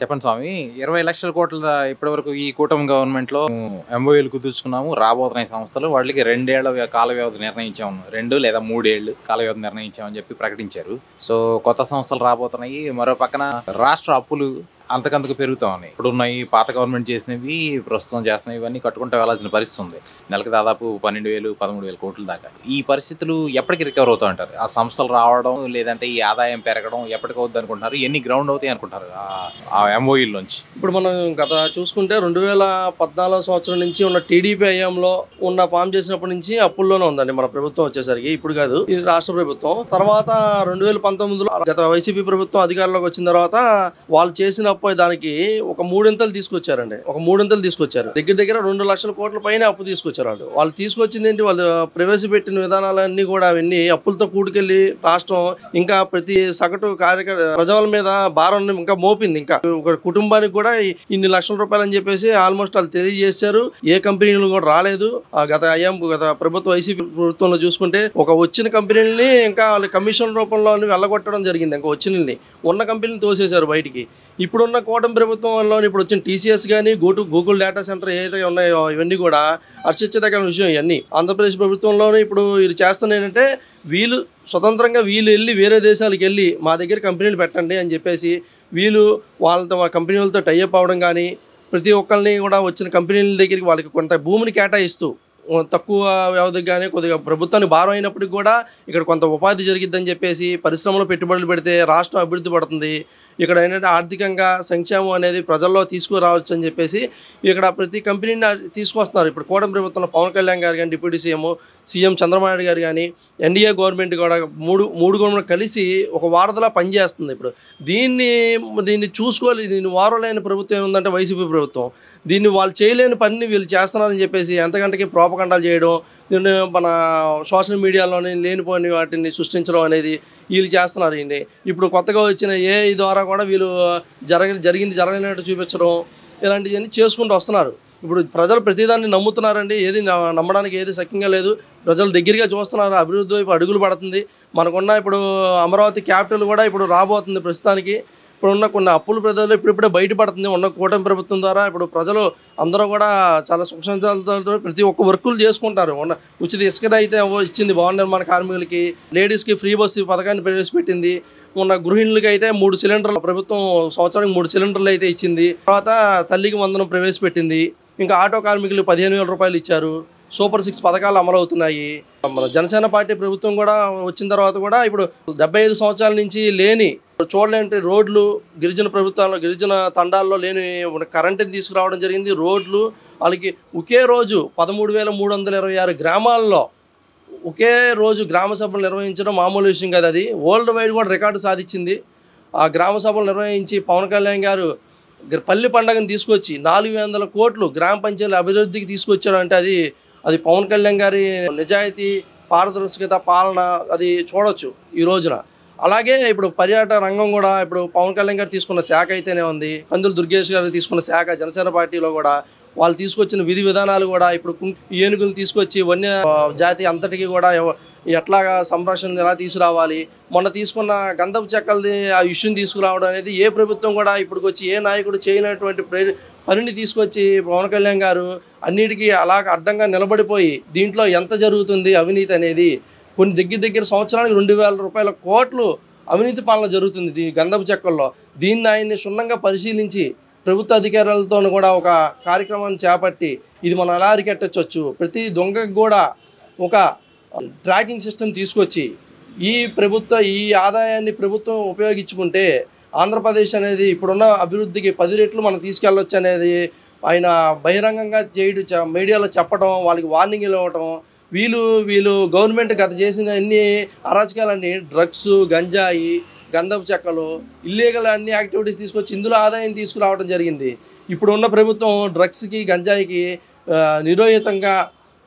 చెప్పండి స్వామి. 20,00,00,000 ఇప్పటివరకు ఈ కూటమి గవర్నమెంట్‌లో ఎంఓయూలు కుదుర్చుకున్నాము. రాబోతున్నాయి సంస్థలు. వాటికి 2 ఏళ్ల కాల వ్యవధి నిర్ణయించాము. 2 లేదా 3 ఏళ్లు కాల వ్యవధి నిర్ణయించామని చెప్పి ప్రకటించారు. సో, కొత్త సంస్థలు రాబోతున్నాయి. మరో పక్కన రాష్ట్ర అప్పులు అంతకంతకు పెరుగుతా ఉన్నాయి. ఇప్పుడున్నయి పాత గవర్నమెంట్ చేసినవి, ప్రస్తుతం చేస్తున్నవి ఇవన్నీ కట్టుకుంటూ వెళ్ళాల్సిన పరిస్థితి ఉంది. నెలకు దాదాపు 12,000, 13,000 కోట్ల దాకా. ఈ పరిస్థితులు ఎప్పటికి రికవర్ అవుతా ఉంటారు? ఆ సంస్థలు రావడం, లేదంటే ఈ ఆదాయం పెరగడం ఎప్పటికి అవుద్ది అనుకుంటున్నారు? ఎన్ని గ్రౌండ్ అవుతాయి అనుకుంటారు ఆ ఎంఓయూలోంచి? ఇప్పుడు మనం గత చూసుకుంటే 2014 సంవత్సరం నుంచి ఉన్న టీడీపీ హయాంలో ఫామ్ చేసినప్పటి నుంచి అప్పుల్లోనే ఉందండి మన ప్రభుత్వం వచ్చేసరికి. ఇప్పుడు కాదు, ఇది రాష్ట్ర ప్రభుత్వం. తర్వాత 2019లో గత వైసీపీ ప్రభుత్వం అధికారంలోకి వచ్చిన తర్వాత వాళ్ళు చేసిన అప్పు దానికి ఒక మూడింతలు తీసుకొచ్చారండి. దగ్గర దగ్గర 2 లక్షల కోట్ల పైన అప్పు తీసుకొచ్చారు. వాళ్ళు తీసుకొచ్చింది ఏంటి, వాళ్ళు ప్రవేశపెట్టిన విధానాలన్నీ కూడా అవన్నీ అప్పులతో కూడుకెళ్లి రాష్ట్రం ఇంకా ప్రతి సగటు ప్రజల మీద భారం ఇంకా మోపింది. ఇంకా ఒక కుటుంబానికి కూడా ఇన్ని లక్షల రూపాయలు అని చెప్పేసి ఆల్మోస్ట్ వాళ్ళు తెలియజేశారు. ఏ కంపెనీలు కూడా రాలేదు. గత ప్రభుత్వ వైసీపీ ప్రభుత్వంలో చూసుకుంటే ఒక వచ్చిన కంపెనీలని ఇంకా వాళ్ళ కమిషన్ రూపంలో వెళ్ళగొట్టడం జరిగింది. ఇంకా వచ్చిన ఉన్న కంపెనీని తోసేశారు బయటికి. ఇప్పుడున్న కూటమి ప్రభుత్వం వల్ల ఇప్పుడు వచ్చిన టీసీఎస్ కానీ గూగుల్ డేటా సెంటర్ ఏదైతే ఉన్నాయో ఇవన్నీ కూడా హర్షించదగిన విషయం. ఇవన్నీ ఆంధ్రప్రదేశ్ ప్రభుత్వంలోనే ఇప్పుడు వీళ్ళు చేస్తున్న ఏంటంటే, వీళ్ళు స్వతంత్రంగా వెళ్ళి వేరే దేశాలకు వెళ్ళి మా దగ్గర కంపెనీలు పెట్టండి అని చెప్పేసి వాళ్ళతో కంపెనీలతో టైఅప్ అవ్వడం కానీ, ప్రతి ఒక్కరిని కూడా వచ్చిన కంపెనీల దగ్గరికి వాళ్ళకి కొంత భూమిని కేటాయిస్తూ తక్కువ వ్యవధికి కానీ కొద్దిగా ప్రభుత్వానికి భారం అయినప్పటికీ కూడా ఇక్కడ కొంత ఉపాధి జరిగిద్దని చెప్పేసి పరిశ్రమలో పెట్టుబడులు పెడితే రాష్ట్రం అభివృద్ధి పడుతుంది. ఇక్కడ ఏంటంటే ఆర్థికంగా సంక్షేమం అనేది ప్రజల్లో తీసుకురావచ్చు అని చెప్పేసి ఇక్కడ ప్రతి కంపెనీని తీసుకొస్తున్నారు. ఇప్పుడు కూటమి ప్రభుత్వంలో పవన్ కళ్యాణ్ గారు కానీ, డిప్యూటీ సీఎం చంద్రబాబు నాయుడు గారు కానీ, ఎన్డీఏ గవర్నమెంట్ కూడా మూడు గవర్నమెంట్ కలిసి ఒక వారధిలా పనిచేస్తుంది. ఇప్పుడు దీన్ని చూసుకోవాలి. దీన్ని వారలేని ప్రభుత్వం ఏముందంటే వైసీపీ ప్రభుత్వం. దీన్ని వాళ్ళు చేయలేని పనిని వీళ్ళు చేస్తున్నారని చెప్పేసి ఎంతకంటకి ప్రోపగండాలు చేయడం, దీన్ని మన సోషల్ మీడియాలోని లేనిపోని వాటిని సృష్టించడం అనేది వీళ్ళు చేస్తున్నారు. ఇప్పుడు కొత్తగా వచ్చిన ఏఐ ద్వారా కూడా వీళ్ళు జరిగింది జరగనట్టు చూపించడం, ఇలాంటివన్నీ చేసుకుంటూ వస్తున్నారు. ఇప్పుడు ప్రజలు ప్రతిదాన్ని నమ్ముతున్నారండి. ఏది నమ్మడానికి ఏది సఖ్యంగా లేదు. ప్రజలు దగ్గరగా చూస్తున్నారు. అభివృద్ధి వైపు అడుగులు పడుతుంది. మనకున్న ఇప్పుడు అమరావతి క్యాపిటల్ కూడా ఇప్పుడు రాబోతుంది. ప్రస్తుతానికి ఇప్పుడున్న కొన్ని అప్పుల ప్రజలు ఇప్పుడిప్పుడే బయటపడుతుంది ఉన్న కూటమి ప్రభుత్వం ద్వారా. ఇప్పుడు ప్రజలు అందరూ కూడా చాలా సుఖసంచాలతో ప్రతి ఒక్క వర్కులు చేసుకుంటారు. ఉచిత ఇసుక అయితే ఇచ్చింది భవన నిర్మాణ కార్మికులకి, లేడీస్కి ఫ్రీ బస్సు పథకాన్ని ప్రవేశపెట్టింది. గృహిణులకి అయితే 3 సిలిండర్లు ప్రభుత్వం సంవత్సరానికి 3 సిలిండర్లు అయితే ఇచ్చింది. తర్వాత తల్లికి వందనం ప్రవేశపెట్టింది. ఇంకా ఆటో కార్మికులు 15,000 రూపాయలు ఇచ్చారు. సూపర్ 6 పథకాలు అమలవుతున్నాయి. మన జనసేన పార్టీ ప్రభుత్వం కూడా వచ్చిన తర్వాత కూడా ఇప్పుడు 75 సంవత్సరాల నుంచి లేని చూడలేంటి రోడ్లు, గిరిజన తండాల్లో లేని కరెంటుని తీసుకురావడం జరిగింది. రోడ్లు వాళ్ళకి ఒకే రోజు 13,326 గ్రామాల్లో ఒకే రోజు గ్రామ సభలు నిర్వహించడం మామూలు విషయం కాదు. అది వరల్డ్ వైడ్ కూడా రికార్డు సాధించింది. ఆ గ్రామ సభలు నిర్వహించి పవన్ కళ్యాణ్ గారు పల్లి పండుగను తీసుకొచ్చి 400 కోట్లు గ్రామ పంచాయతీల అభివృద్ధికి తీసుకొచ్చారంటే అది పవన్ కళ్యాణ్ గారి నిజాయితీ, పారదర్శకత, పాలన అది చూడొచ్చు ఈ రోజున. అలాగే ఇప్పుడు పర్యాటక రంగం కూడా ఇప్పుడు పవన్ కళ్యాణ్ గారు తీసుకున్న శాఖ అయితేనే ఉంది. కందులు దుర్గేష్ గారు తీసుకున్న శాఖ జనసేన పార్టీలో కూడా వాళ్ళు తీసుకొచ్చిన విధి విధానాలు కూడా ఇప్పుడు ఏనుగులు తీసుకొచ్చి వన్య జాతి అంతటికి కూడా ఎట్లాగా సంరక్షణ ఎలా తీసుకురావాలి, మొన్న తీసుకున్న గంధపు చెక్కలది ఆ ఇష్యూని తీసుకురావడం అనేది ఏ ప్రభుత్వం కూడా ఇప్పటికి వచ్చి ఏ నాయకుడు చేయనటువంటి పనిని తీసుకొచ్చి పవన్ కళ్యాణ్ గారు అన్నిటికీ అలా అడ్డంగా నిలబడిపోయి దీంట్లో ఎంత జరుగుతుంది అవినీతి అనేది కొన్ని దగ్గర సంవత్సరానికి 2,000 రూపాయల కోట్లు అవినీతి పాలన జరుగుతుంది గంధపు చెక్కల్లో. దీన్ని ఆయన్ని క్షుణ్ణంగా పరిశీలించి ప్రభుత్వ అధికారులతో కూడా ఒక కార్యక్రమాన్ని చేపట్టి ఇది మనం ఎలా అరికట్టచ్చు, ప్రతి దొంగకు కూడా ఒక ట్రాకింగ్ సిస్టమ్ తీసుకొచ్చి ఈ ఆదాయాన్ని ప్రభుత్వం ఉపయోగించుకుంటే ఆంధ్రప్రదేశ్ అనేది ఇప్పుడున్న అభివృద్ధికి 10 రెట్లు మనం తీసుకెళ్ళొచ్చు అనేది ఆయన బహిరంగంగా మీడియాలో చెప్పడం, వాళ్ళకి వార్నింగ్ ఇవ్వటం. వీళ్ళు గవర్నమెంట్ గత చేసిన అన్ని అరాచకాలన్నీ డ్రగ్స్, గంజాయి, గంధపు చెక్కలు, ఇల్లీగల్ అన్ని యాక్టివిటీస్ తీసుకొచ్చి ఇందులో ఆదాయం తీసుకురావడం జరిగింది. ఇప్పుడున్న ప్రభుత్వం డ్రగ్స్కి, గంజాయికి నిరోధితంగా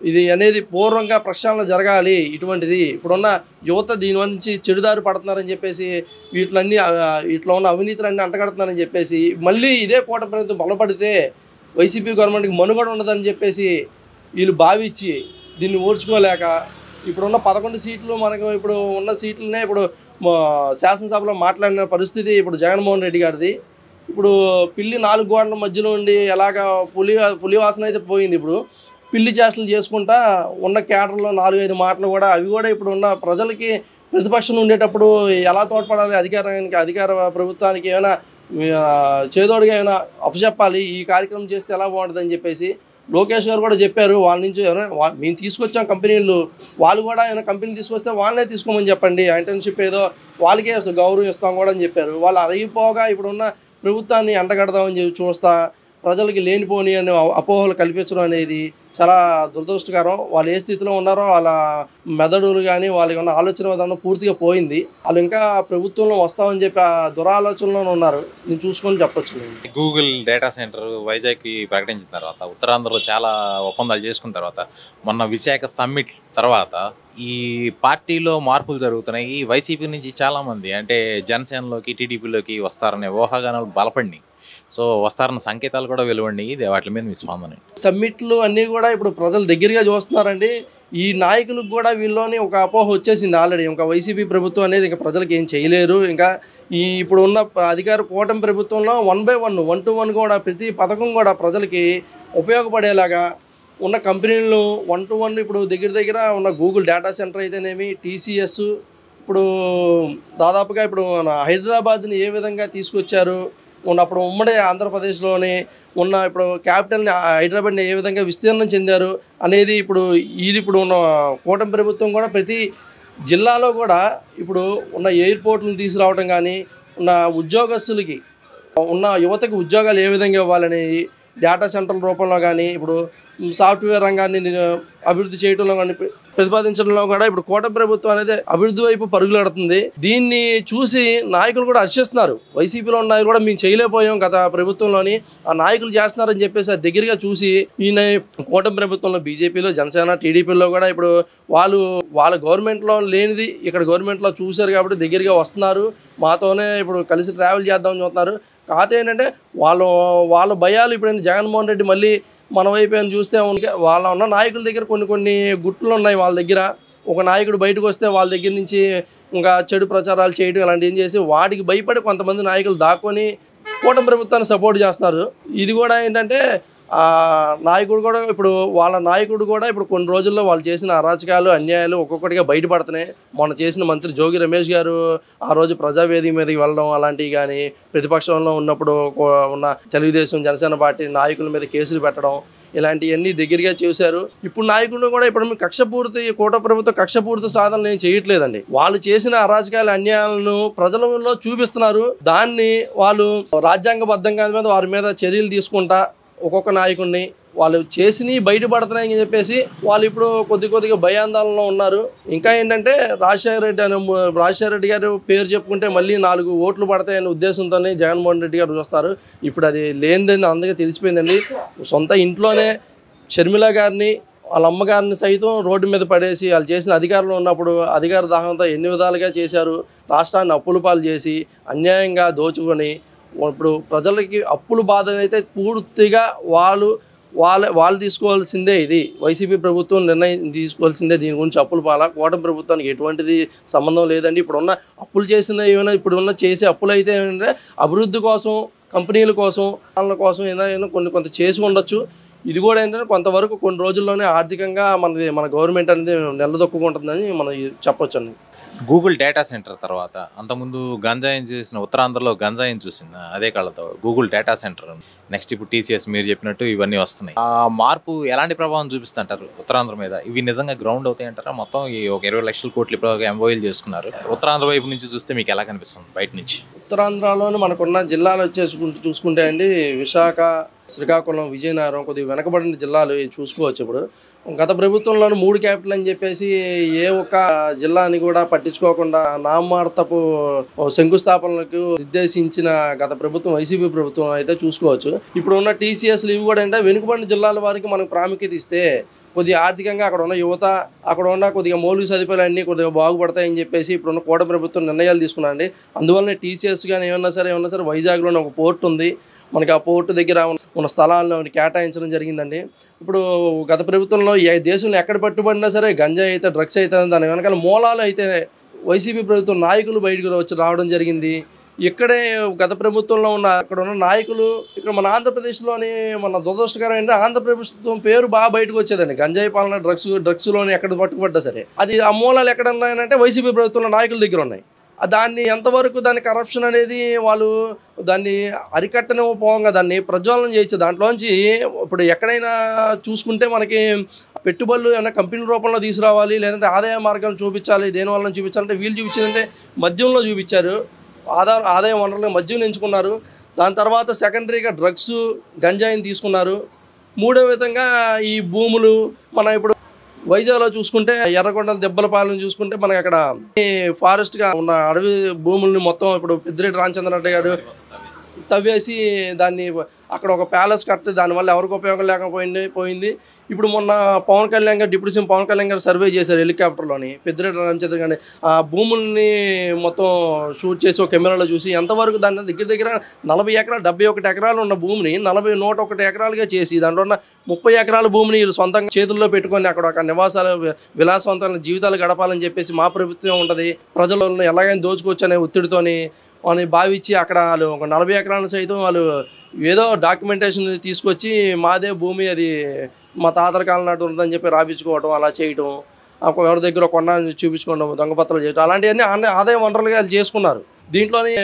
ఇది అనేది పూర్వంగా ప్రక్షాళన జరగాలి. ఇటువంటిది ఇప్పుడున్న యువత దీని నుంచి చెడుదారి పడుతున్నారని చెప్పేసి వీటిలో ఉన్న అవినీతులన్నీ అంటగడుతున్నారని చెప్పేసి మళ్ళీ ఇదే కూటమి ప్రభుత్వం బలపడితే వైసీపీ గవర్నమెంట్కి మనుగడ ఉండదని చెప్పేసి వీళ్ళు భావించి దీన్ని ఓర్చుకోలేక ఇప్పుడున్న 11 సీట్లు మనకు ఇప్పుడు ఉన్న సీట్లనే ఇప్పుడు శాసనసభలో మాట్లాడిన పరిస్థితి ఇప్పుడు జగన్మోహన్ రెడ్డి గారిది. ఇప్పుడు పిల్లి 4 గోడల మధ్యలో ఉండి ఎలాగా పులి వాసన అయితే పోయింది. ఇప్పుడు పిల్లి చేష్టలు చేసుకుంటా ఉన్న క్యాడర్లో 4, 5 మాటలు కూడా అవి కూడా ఇప్పుడు ఉన్న ప్రజలకి ప్రతిపక్షంలో ఉండేటప్పుడు ఎలా తోడ్పడాలి, అధికార ప్రభుత్వానికి ఏమైనా చేదోడుగా ఏమైనా అప్పచెప్పాలి, ఈ కార్యక్రమం చేస్తే ఎలా బాగుంటుందని చెప్పేసి లోకేష్ గారు కూడా చెప్పారు. వాళ్ళ నుంచి మేము తీసుకొచ్చాం కంపెనీలు, వాళ్ళు కూడా ఏమైనా కంపెనీలు తీసుకొస్తే వాళ్ళనే తీసుకోమని చెప్పండి, ఇంటర్న్షిప్ ఏదో వాళ్ళకే గౌరవం ఇస్తాం కూడా అని చెప్పారు. వాళ్ళు అరిగిపోగా ఇప్పుడున్న ప్రభుత్వాన్ని ఎండగడదామని చెప్పి చూస్తా ప్రజలకి లేనిపోని అనే అపోహలు కల్పించడం అనేది చాలా దురదృష్టకరం. వాళ్ళు ఏ స్థితిలో ఉన్నారో వాళ్ళ మెదడులు కానీ వాళ్ళకి ఉన్న ఆలోచన విధానం పూర్తిగా పోయింది. వాళ్ళు ఇంకా ప్రభుత్వంలో వస్తామని చెప్పి ఆ దురాలోచనలోనే ఉన్నారు. నేను చూసుకొని చెప్పొచ్చు. గూగుల్ డేటా సెంటర్ వైజాగ్కి ప్రకటించిన తర్వాత, ఉత్తరాంధ్రలో చాలా ఒప్పందాలు చేసుకున్న తర్వాత, మొన్న విశాఖ సమ్మిట్ తర్వాత ఈ పార్టీలో మార్పులు జరుగుతున్నాయి. వైసీపీ నుంచి చాలామంది అంటే జనసేనలోకి టీడీపీలోకి వస్తారనే ఊహాగానాలు బలపడినాయి. సో వస్తారన్న సంకేతాలు కూడా వెలువడినాయి. వాటి మీద మీ స్పందన? సమ్మిట్లు అన్నీ కూడా ఇప్పుడు ప్రజలు దగ్గరగా చూస్తున్నారండి. ఈ నాయకులకు కూడా వీళ్ళలోని ఒక అపోహ వచ్చేసింది ఆల్రెడీ. ఇంకా వైసీపీ ప్రభుత్వం అనేది ఇంకా ప్రజలకు ఏం చేయలేరు. ఇంకా ఇప్పుడు ఉన్న అధికార కూటమి ప్రభుత్వంలో 1 by 1, 1 to 1 కూడా ప్రతి పథకం కూడా ప్రజలకి ఉపయోగపడేలాగా ఉన్న కంపెనీలను 1 to 1 ఇప్పుడు దగ్గర ఉన్న గూగుల్ డేటా సెంటర్ అయితేనేమి, టీసీఎస్, ఇప్పుడు దాదాపుగా ఇప్పుడు మన హైదరాబాద్ని ఏ విధంగా తీసుకొచ్చారు, ఉన్నప్పుడు ఉమ్మడి ఆంధ్రప్రదేశ్లోని ఉన్న ఇప్పుడు క్యాపిటల్ని హైదరాబాద్ని ఏ విధంగా విస్తీర్ణం చెందారు అనేది ఇప్పుడు ఉన్న కూటమి ప్రభుత్వం కూడా ప్రతి జిల్లాలో కూడా ఇప్పుడు ఉన్న ఎయిర్పోర్ట్లను తీసుకురావడం కానీ, ఉన్న ఉద్యోగస్తులకి ఉన్న యువతకు ఉద్యోగాలు ఏ విధంగా ఇవ్వాలని డేటా సెంటర్ల రూపంలో కానీ, ఇప్పుడు సాఫ్ట్వేర్ రంగాన్ని అభివృద్ధి చేయడంలో కానీ ప్రతిపాదించడంలో కూడా ఇప్పుడు కూటమి ప్రభుత్వం అనేది అభివృద్ధి వైపు పరుగులెడుతుంది. దీన్ని చూసి నాయకులు కూడా హర్షిస్తున్నారు. వైసీపీలో ఉన్న నాయకులు కూడా మేము చేయలేకపోయాం గత ప్రభుత్వంలోని, ఆ నాయకులు చేస్తున్నారని చెప్పేసి అది దగ్గరగా చూసి ఈయన కూటమి ప్రభుత్వంలో బీజేపీలో, జనసేన, టీడీపీలో కూడా ఇప్పుడు వాళ్ళ గవర్నమెంట్లో లేనిది ఇక్కడ గవర్నమెంట్లో చూశారు కాబట్టి దగ్గరగా వస్తున్నారు. మాతోనే ఇప్పుడు కలిసి ట్రావెల్ చేద్దామని చూస్తున్నారు. కాకపోతే ఏంటంటే వాళ్ళ భయాలు ఇప్పుడు జగన్మోహన్ రెడ్డి మళ్ళీ మన వైపు చూస్తే వాళ్ళ ఉన్న నాయకుల దగ్గర కొన్ని గుట్లు ఉన్నాయి. వాళ్ళ దగ్గర ఒక నాయకుడు బయటకు వస్తే వాళ్ళ దగ్గర నుంచి ఇంకా చెడు ప్రచారాలు చేయడం ఇలాంటివి ఏం చేసి వాటికి భయపడి కొంతమంది నాయకులు దాక్కొని కూటమి ప్రభుత్వాన్ని సపోర్ట్ చేస్తున్నారు. ఇది కూడా ఏంటంటే నాయకుడు కూడా వాళ్ళ నాయకుడు కూడా ఇప్పుడు కొన్ని రోజుల్లో వాళ్ళు చేసిన అరాచకాలు, అన్యాయాలు ఒక్కొక్కటిగా బయటపడుతున్నాయి. మొన్న చేసిన మంత్రి జోగి రమేష్ గారు ఆ రోజు ప్రజావేదిక మీదకి వెళ్ళడం అలాంటివి కానీ, ప్రతిపక్షంలో ఉన్నప్పుడు ఉన్న తెలుగుదేశం, జనసేన పార్టీ నాయకుల మీద కేసులు పెట్టడం ఇలాంటివన్నీ దగ్గరగా చేశారు. ఇప్పుడు నాయకులు కూడా కూటమి ప్రభుత్వం కక్షపూర్తి సాధనలు ఏం చేయట్లేదండి. వాళ్ళు చేసిన అరాచకాల అన్యాయాలను ప్రజలలో చూపిస్తున్నారు. దాన్ని వాళ్ళు రాజ్యాంగబద్ధంగా మీద వారి మీద చర్యలు తీసుకుంటా ఒక్కొక్క నాయకుడిని వాళ్ళు చేసి బయటపడుతున్నాయని చెప్పేసి వాళ్ళు ఇప్పుడు కొద్దిగా భయాందోళనలో ఉన్నారు. ఇంకా ఏంటంటే రాజశేఖర రెడ్డి గారు పేరు చెప్పుకుంటే మళ్ళీ 4 ఓట్లు పడతాయనే ఉద్దేశంతోనే జగన్మోహన్ రెడ్డి గారు చూస్తారు. ఇప్పుడు అది లేనిదని అందుకే తెలిసిపోయిందండి. సొంత ఇంట్లోనే షర్మిల గారిని, వాళ్ళ అమ్మగారిని సైతం రోడ్డు మీద పడేసి వాళ్ళు చేసిన అధికారంలో ఉన్నప్పుడు అధికార దాహంతో ఎన్ని విధాలుగా చేశారు. రాష్ట్రాన్ని అప్పుల పాలు చేసి అన్యాయంగా దోచుకొని ఇప్పుడు ప్రజలకి అప్పుల బాధ అయితే పూర్తిగా వాళ్ళు తీసుకోవాల్సిందే. ఇది వైసీపీ ప్రభుత్వం నిర్ణయం తీసుకోవాల్సిందే. దీని గురించి అప్పుల పాల కూటమి ప్రభుత్వానికి ఎటువంటిది సంబంధం లేదండి. ఇప్పుడున్న అప్పులు చేసిన ఏమైనా ఇప్పుడున్న చేసే అప్పులు అయితే ఏంటంటే అభివృద్ధి కోసం, కంపెనీల కోసం, వాళ్ళ కోసం ఏదైనా కొంత చేసి ఉండొచ్చు. ఇది కూడా ఏంటంటే కొంతవరకు కొన్ని రోజుల్లోనే ఆర్థికంగా మన గవర్నమెంట్ అనేది నిలదొక్కుంటుందని మనం చెప్పొచ్చండి. గూగుల్ డేటా సెంటర్ తర్వాత అంతకుముందు గంజాయిని చూసిన, ఉత్తరాంధ్రలో గంజాయిని చూసిన అదే కళ్ళతో గూగుల్ డేటా సెంటర్, నెక్స్ట్ ఇప్పుడు టీసీఎస్ మీరు చెప్పినట్టు ఇవన్నీ వస్తున్నాయి. ఆ మార్పు ఎలాంటి ప్రభావం చూపిస్తుంటారు ఉత్తరాంధ్ర మీద? ఇవి నిజంగా గ్రౌండ్ అవుతాయి అంటారా? మొత్తం ఈ ఒక 20 లక్షల కోట్లు ఇప్పుడు ఎంఓయూలు చేసుకున్నారు. ఉత్తరాంధ్ర వైపు నుంచి చూస్తే మీకు ఎలా కనిపిస్తుంది బయట నుంచి? ఉత్తరాంధ్రలోని మనకున్న జిల్లాలు చూసుకుంటే అండి, విశాఖ, శ్రీకాకుళం, విజయనగరం కొద్దిగా వెనకబడిన జిల్లాలు చూసుకోవచ్చు. ఇప్పుడు గత ప్రభుత్వంలోని 3 క్యాపిటల్ అని చెప్పేసి ఏ ఒక్క జిల్లాని కూడా పట్టించుకోకుండా నామార్తపు శంకుస్థాపనలకు నిర్దేశించిన గత ప్రభుత్వం వైసీపీ ప్రభుత్వం అయితే చూసుకోవచ్చు. ఇప్పుడు ఉన్న టీసీఎస్లు ఇవి కూడా అంటే వెనుకబడిన జిల్లాల వారికి మనకు ప్రాముఖ్యత ఇస్తే కొద్దిగా ఆర్థికంగా అక్కడ ఉన్న యువత, అక్కడ ఉన్న కొద్దిగా మౌలిక సదుపాయాలన్నీ కొద్దిగా బాగుపడతాయని చెప్పేసి ఇప్పుడున్న కూటమి ప్రభుత్వం నిర్ణయాలు తీసుకున్నారండి. అందువల్ల టీసీఎస్ కానీ ఏమన్నా సరే వైజాగ్లోనే ఒక పోర్ట్ ఉంది. మనకి ఆ పోర్టు దగ్గర ఉన్న స్థలాలను కేటాయించడం జరిగిందండి. ఇప్పుడు గత ప్రభుత్వంలో దేశంలో ఎక్కడ పట్టుబడినా సరే గంజాయి అయితే, డ్రగ్స్ అయితే దాని వెనకాల మూలాలు అయితే వైసీపీ ప్రభుత్వం నాయకులు బయటకు రావడం జరిగింది. ఇక్కడే గత ప్రభుత్వంలో ఉన్న అక్కడ ఉన్న నాయకులు ఇక్కడ మన ఆంధ్రప్రదేశ్లోని మన దురదృష్టకరం ఏంటంటే ఆంధ్రప్రదేశం పేరు బాగా బయటకు వచ్చేదండి. గంజాయి పాలన, డ్రగ్స్లోని ఎక్కడ పట్టుకుపడ్డా సరే అది ఆ మూలాలు ఎక్కడ ఉన్నాయంటే వైసీపీ ప్రభుత్వంలో నాయకుల దగ్గర ఉన్నాయి. దాన్ని ఎంతవరకు దాని కరప్షన్ అనేది వాళ్ళు దాన్ని అరికట్టనే పోవంగా దాన్ని ప్రజ్వలనం చేయొచ్చు. దాంట్లోంచి ఇప్పుడు ఎక్కడైనా చూసుకుంటే మనకి పెట్టుబడులు ఏమైనా కంపెనీల రూపంలో తీసుకురావాలి, లేదంటే ఆదాయ మార్గాలు చూపించాలి. దేనివల్ల చూపించాలంటే వీళ్ళు చూపించిందంటే మద్యంలో చూపించారు. ఆదాయ వనరులు మద్యం ఎంచుకున్నారు. దాని తర్వాత సెకండరీగా డ్రగ్స్, గంజాయిని తీసుకున్నారు. మూడో విధంగా ఈ భూములు మన ఇప్పుడు వైజాగ్లో చూసుకుంటే ఎర్రగొండ దెబ్బలపాలెం చూసుకుంటే మనకి అక్కడ ఫారెస్ట్గా ఉన్న అడవి భూముల్ని మొత్తం ఇప్పుడు పెద్దిరెడ్డి రామచంద్రరెడ్డి గారు తవ్వేసి దాన్ని అక్కడ ఒక ప్యాలెస్ కట్టి దానివల్ల ఎవరికి ఉపయోగం లేకపోయింది. ఇప్పుడు మొన్న పవన్ కళ్యాణ్ గారు, డిప్యూటీ సీఎం పవన్ కళ్యాణ్ గారు సర్వే చేశారు హెలికాప్టర్లోని పెద్దిరెడ్డి రామచంద్ర గారిని. ఆ భూముల్ని మొత్తం షూట్ చేసి ఒక కెమెరాలో చూసి ఎంతవరకు దాన్ని దగ్గర 40 ఎకరాలు 71 ఎకరాలు ఉన్న భూమిని 101 ఎకరాలుగా చేసి దాంట్లో ఉన్న 30 ఎకరాల భూమిని వీళ్ళు సొంతంగా చేతుల్లో పెట్టుకొని అక్కడ ఒక నివాసాలు విలాసవంతమైన జీవితాలు గడపాలని చెప్పేసి మా ప్రభుత్వం ఉంటుంది, ప్రజలను ఎలాగైనా దోచుకోవచ్చు అనే ఒత్తిడితోని అని భావించి అక్కడ వాళ్ళు ఒక 40 ఎకరాలను సైతం వాళ్ళు ఏదో డాక్యుమెంటేషన్ తీసుకొచ్చి మాదే భూమి, అది మా తాతల కాలం నాటి ఉందని చెప్పి రాపించుకోవడం, అలా చేయటం, ఎవరి దగ్గర కొన్నాన్ని చూపించుకోవడం, దొంగపత్రాలు చేయడం, అలాంటివన్నీ ఆదాయ వనరులుగా వాళ్ళు చేసుకున్నారు. దీంట్లోనే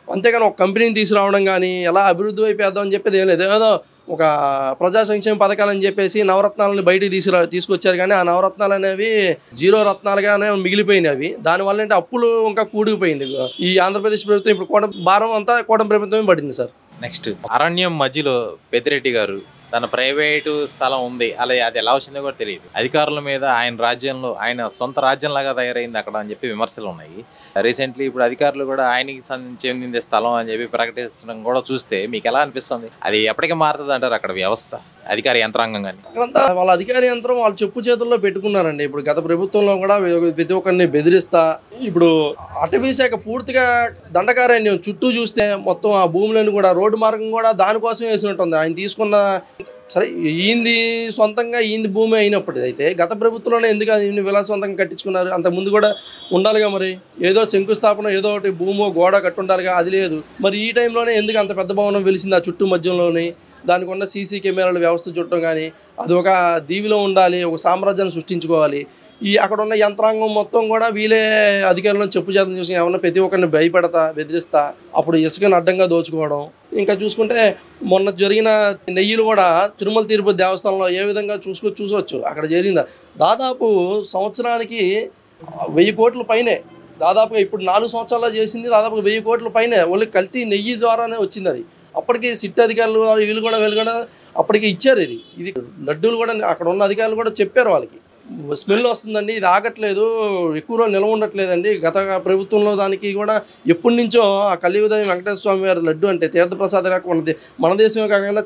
అంతేగాని ఒక కంపెనీని తీసుకురావడం కానీ ఎలా అభివృద్ధి వైపు వేద్దామని చెప్పేది ఏం లేదు. ఏదో ఒక ప్రజా సంక్షేమ పథకాలని చెప్పేసి నవరత్నాలను బయటికి తీసుకొచ్చారు. కానీ ఆ నవరత్నాలు అనేవి 0 రత్నాలుగానే మిగిలిపోయినాయి. అవి దానివల్ల అంటే అప్పులు ఇంకా కూడిపోయింది. ఈ ఆంధ్రప్రదేశ్ ప్రభుత్వం ఇప్పుడు భారం అంతా కూటమి ప్రభుత్వమే పడింది సార్. నెక్స్ట్ అరణ్యం మధ్యలో పెద్దిరెడ్డి గారు తన ప్రైవేటు స్థలం ఉంది, అలా అది ఎలా వచ్చిందో కూడా తెలియదు. అధికారుల మీద ఆయన రాజ్యంలో ఆయన సొంత రాజ్యంలాగా తయారైంది అక్కడ అని చెప్పి విమర్శలు ఉన్నాయి. రీసెంట్లీ ఇప్పుడు అధికారులు కూడా ఆయనకి చెందిందే స్థలం అని చెప్పి ప్రకటించడం కూడా చూస్తే మీకు ఎలా అనిపిస్తుంది? అది ఎప్పటికీ మారుతుంది అంటారు అక్కడ వ్యవస్థ, అధికార యంత్రాంగం? కానీ అక్కడంతా వాళ్ళ అధికార యంత్రం వాళ్ళ చెప్పు చేతుల్లో పెట్టుకున్నారండి. ఇప్పుడు గత ప్రభుత్వంలో కూడా ప్రతి ఒక్కరిని బెదిరిస్తా, ఇప్పుడు అటవీ శాఖ పూర్తిగా దండకారణ్యం చుట్టూ చూస్తే మొత్తం ఆ భూములను కూడా రోడ్డు మార్గం కూడా దానికోసం వేసినట్టుంది. ఆయన తీసుకున్న సరే ఈంది సొంతంగా ఈంది భూమి అయినప్పటిది అయితే గత ప్రభుత్వంలోనే ఎందుకు ఈయన విలాసవంతంగా కట్టించుకున్నారు? అంతకుముందు కూడా ఉండాలిగా, మరి ఏదో శంకుస్థాపన ఏదో ఒకటి భూమో గోడ కట్టుండాలిగా, అది లేదు. మరి ఈ టైంలోనే ఎందుకు అంత పెద్ద భవనం వెలిసింది ఆ చుట్టూ మధ్యలోని? దానికి ఉన్న సీసీ కెమెరాల వ్యవస్థ చుట్టం కానీ అది ఒక దీవిలో ఉండాలి, ఒక సామ్రాజ్యాన్ని సృష్టించుకోవాలి. ఈ అక్కడ ఉన్న యంత్రాంగం మొత్తం కూడా వీళ్ళే అధికారులను చెప్పు చేతను చూసి ఏమన్నా ప్రతి ఒక్కరిని భయపెడతా, బెదిరిస్తా, అప్పుడు ఇసుకని అడ్డంగా దోచుకోవడం. ఇంకా చూసుకుంటే మొన్న జరిగిన నెయ్యిలు కూడా తిరుమల తిరుపతి దేవస్థానంలో ఏ విధంగా చూసొచ్చు అక్కడ జరిగిందా. దాదాపు సంవత్సరానికి 1000 కోట్ల పైనే, దాదాపుగా ఇప్పుడు 4 సంవత్సరాల్లో చేసింది దాదాపుగా 1000 కోట్ల పైనే ఓన్లీ కల్తీ నెయ్యి ద్వారానే వచ్చింది. అది అప్పటికి సిట్ అధికారులు వీళ్ళు కూడా అప్పటికి ఇచ్చారు. ఇది లడ్డూలు కూడా అక్కడ ఉన్న అధికారులు కూడా చెప్పారు వాళ్ళకి, స్మెల్ వస్తుందండి, ఇది ఆగట్లేదు, ఎక్కువ రోజులు నిల్వ ఉండట్లేదండి. గత ప్రభుత్వంలో దానికి కూడా ఎప్పటి నుంచో ఆ కలియుగదయం వెంకటేశ్వర స్వామి వారి లడ్డు అంటే తీర్థప్రసాద ఉన్నది. మన దేశమే కాకుండా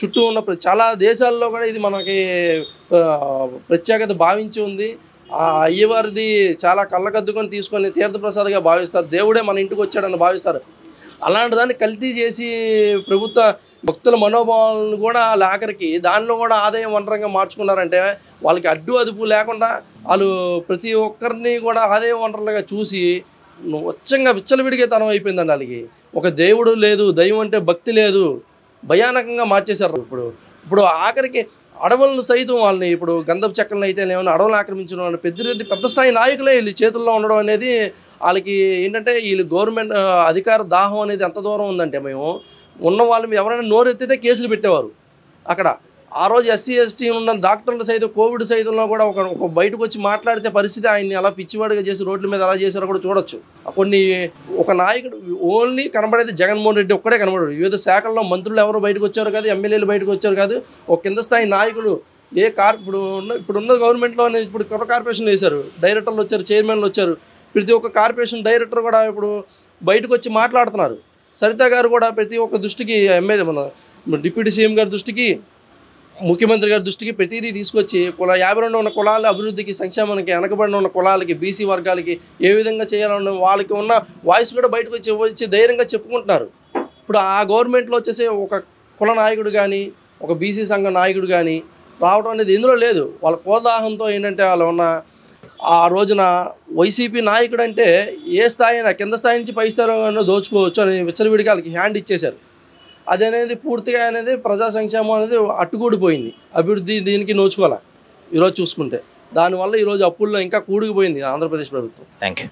చుట్టూ ఉన్న చాలా దేశాల్లో కూడా ఇది మనకి ప్రత్యేకత భావించి ఉంది. ఆ అయ్యవారిది చాలా కళ్ళకద్దుకొని తీసుకొని తీర్థప్రసాదగా భావిస్తారు. దేవుడే మన ఇంటికి వచ్చాడని భావిస్తారు. అలాంటి దాన్ని కల్తీ చేసి ప్రభుత్వ భక్తుల మనోభావాలను కూడా ఆఖరికి దానిలో కూడా ఆదాయం వనరంగా మార్చుకున్నారంటే వాళ్ళకి అడ్డు అదుపు లేకుండా వాళ్ళు ప్రతి ఒక్కరిని కూడా ఆదాయ వనరులుగా చూసి వచ్చంగా విచ్చలవిడిగే తనం అయిపోయిందండి. వాళ్ళకి ఒక దేవుడు లేదు, దైవం అంటే భక్తి లేదు, భయానకంగా మార్చేశారు. ఇప్పుడు ఆఖరికి అడవులను సైతం వాళ్ళని ఇప్పుడు గంధపు చెక్కలను అయితే ఏమైనా అడవులను ఆక్రమించడం వాళ్ళు పెద్ద స్థాయి నాయకులే వీళ్ళు చేతుల్లో ఉండడం అనేది వాళ్ళకి ఏంటంటే వీళ్ళు గవర్నమెంట్ అధికార దాహం అనేది ఎంత దూరం ఉందంటే మేము ఉన్న వాళ్ళు ఎవరైనా నోరెత్తితే కేసులు పెట్టేవారు. అక్కడ ఆ రోజు ఎస్సీ ఎస్టీ ఉన్న డాక్టర్లు సైతం కోవిడ్ సైతంలో కూడా ఒక బయటకు వచ్చి మాట్లాడితే పరిస్థితి ఆయన్ని అలా పిచ్చివాడిగా చేసి రోడ్ల మీద ఎలా చేశారో కూడా చూడొచ్చు. కొన్ని ఒక నాయకుడు ఓన్లీ కనబడేది జగన్మోహన్ రెడ్డి ఒక్కడే కనబడాడు. వివిధ శాఖల్లో మంత్రులు ఎవరు బయటకు వచ్చారు కాదు, ఎమ్మెల్యేలు బయటకు వచ్చారు కాదు, ఒక కింద స్థాయి నాయకులు ఇప్పుడున్న గవర్నమెంట్లోనే ఇప్పుడు కార్పొరేషన్లు వేశారు, డైరెక్టర్లు వచ్చారు, చైర్మన్లు వచ్చారు. ప్రతి ఒక్క కార్పొరేషన్ డైరెక్టర్ కూడా ఇప్పుడు బయటకు వచ్చి మాట్లాడుతున్నారు. సరిత గారు కూడా ప్రతి ఒక్క దృష్టికి ఎమ్మెల్యే మన డిప్యూటీ సీఎం గారి దృష్టికి, ముఖ్యమంత్రి గారి దృష్టికి ప్రతిదీ తీసుకొచ్చి 52 ఉన్న కులాల అభివృద్ధికి, సంక్షేమానికి, వెనకబడిన ఉన్న కులాలకి, బీసీ వర్గాలకి ఏ విధంగా చేయాలన్న వాళ్ళకి ఉన్న వాయిస్ కూడా బయటకు వచ్చి ధైర్యంగా చెప్పుకుంటున్నారు. ఇప్పుడు ఆ గవర్నమెంట్లో వచ్చేసి ఒక కుల నాయకుడు కానీ ఒక బీసీ సంఘ నాయకుడు కానీ రావడం అనేది ఇందులో లేదు. వాళ్ళ కోదాహంతో ఏంటంటే వాళ్ళు ఉన్న ఆ రోజున వైసీపీ నాయకుడు అంటే ఏ స్థాయి అయినా కింద స్థాయి నుంచి పై స్థాయిలో దోచుకోవచ్చు అని విచ్చలవిడిగా వాళ్ళకి హ్యాండ్ ఇచ్చేశారు. అది అనేది పూర్తిగా అనేది ప్రజా సంక్షేమం అనేది అట్టుకూడిపోయింది. అభివృద్ధి దీనికి నోచుకోవాలి ఈరోజు చూసుకుంటే. దానివల్ల ఈరోజు అప్పుల్లో ఇంకా కూడికిపోయింది ఆంధ్రప్రదేశ్ ప్రభుత్వం. Thank you.